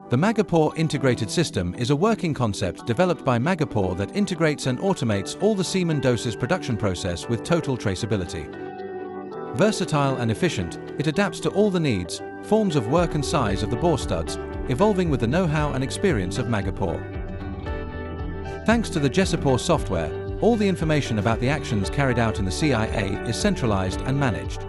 The Magapor Integrated System is a working concept developed by Magapor that integrates and automates all the semen doses production process with total traceability. Versatile and efficient, it adapts to all the needs, forms of work and size of the bore studs, evolving with the know-how and experience of Magapor. Thanks to the Gesipor software, all the information about the actions carried out in the CIA is centralized and managed.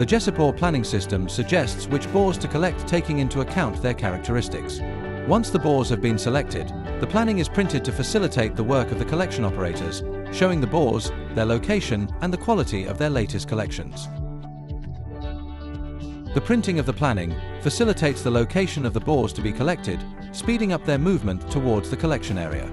The Gesipor planning system suggests which bores to collect, taking into account their characteristics. Once the bores have been selected, the planning is printed to facilitate the work of the collection operators, showing the bores, their location, and the quality of their latest collections. The printing of the planning facilitates the location of the bores to be collected, speeding up their movement towards the collection area.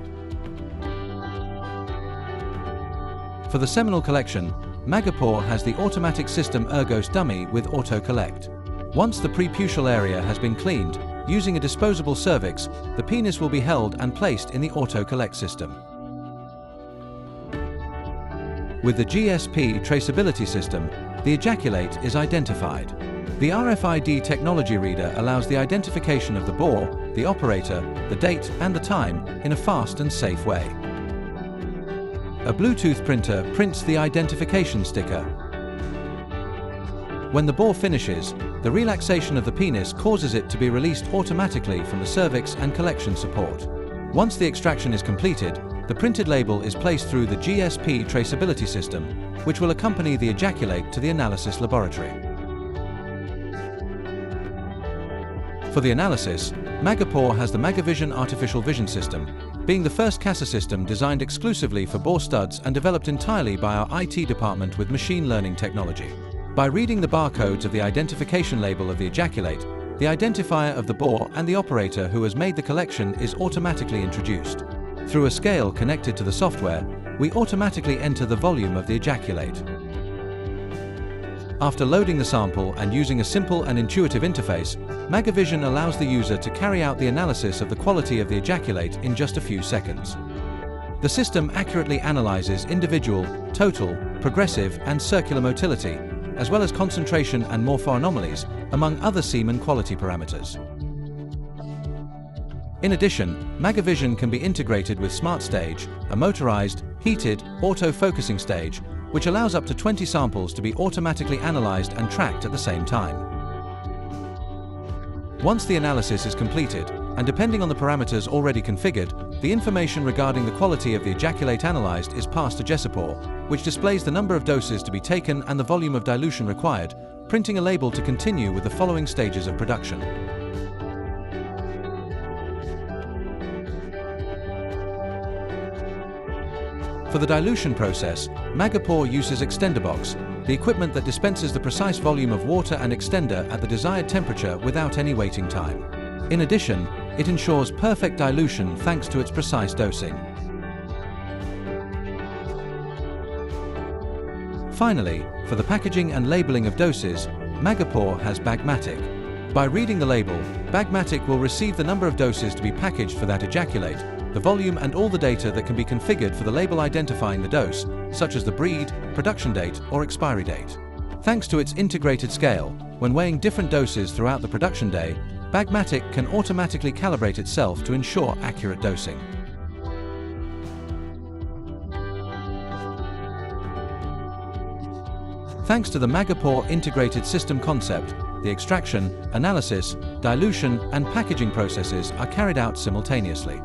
For the seminal collection, Magapor has the automatic system Ergos dummy with auto-collect. Once the preputial area has been cleaned, using a disposable cervix, the penis will be held and placed in the auto-collect system. With the GSP traceability system, the ejaculate is identified. The RFID technology reader allows the identification of the bore, the operator, the date and the time in a fast and safe way. A Bluetooth printer prints the identification sticker. When the bore finishes, the relaxation of the penis causes it to be released automatically from the cervix and collection support. Once the extraction is completed, the printed label is placed through the GSP traceability system, which will accompany the ejaculate to the analysis laboratory. For the analysis, Magapor has the Magavision artificial vision system, being the first CASA system designed exclusively for bore studs and developed entirely by our IT department with machine learning technology. By reading the barcodes of the identification label of the ejaculate, the identifier of the bore and the operator who has made the collection is automatically introduced. Through a scale connected to the software, we automatically enter the volume of the ejaculate. After loading the sample and using a simple and intuitive interface, Magavision allows the user to carry out the analysis of the quality of the ejaculate in just a few seconds. The system accurately analyzes individual, total, progressive and circular motility, as well as concentration and morpho-anomalies, among other semen quality parameters. In addition, Magavision can be integrated with Smart Stage, a motorized, heated, auto-focusing stage, which allows up to 20 samples to be automatically analyzed and tracked at the same time. Once the analysis is completed, and depending on the parameters already configured, the information regarding the quality of the ejaculate analyzed is passed to Gesipor, which displays the number of doses to be taken and the volume of dilution required, printing a label to continue with the following stages of production. For the dilution process, Magapor uses ExtenderBox, the equipment that dispenses the precise volume of water and extender at the desired temperature without any waiting time. In addition, it ensures perfect dilution thanks to its precise dosing. Finally, for the packaging and labeling of doses, Magapor has Bagmatic. By reading the label, Bagmatic will receive the number of doses to be packaged for that ejaculate, the volume and all the data that can be configured for the label identifying the dose, such as the breed, production date or expiry date. Thanks to its integrated scale, when weighing different doses throughout the production day, Bagmatic can automatically calibrate itself to ensure accurate dosing. Thanks to the Magapor Integrated System concept, the extraction, analysis, dilution and packaging processes are carried out simultaneously.